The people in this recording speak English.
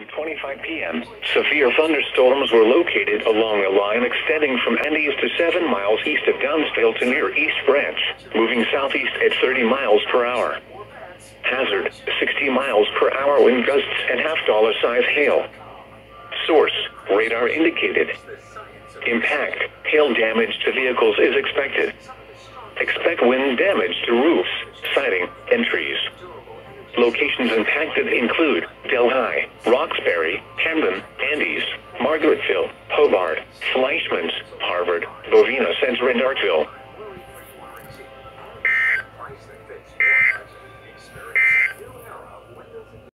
2:25 p.m., severe thunderstorms were located along a line extending from Andes to 7 miles east of Downsville to near East Branch, moving southeast at 30 miles per hour. Hazard, 60 miles per hour wind gusts and half-dollar size hail. Source, radar indicated. Impact, hail damage to vehicles is expected. Expect wind damage to roofs, siding, and trees. Locations impacted include Delhi, Roxbury, Camden, Andes, Margaretville, Hobart, Fleischmanns, Harvard, Bovina Center, and Artville.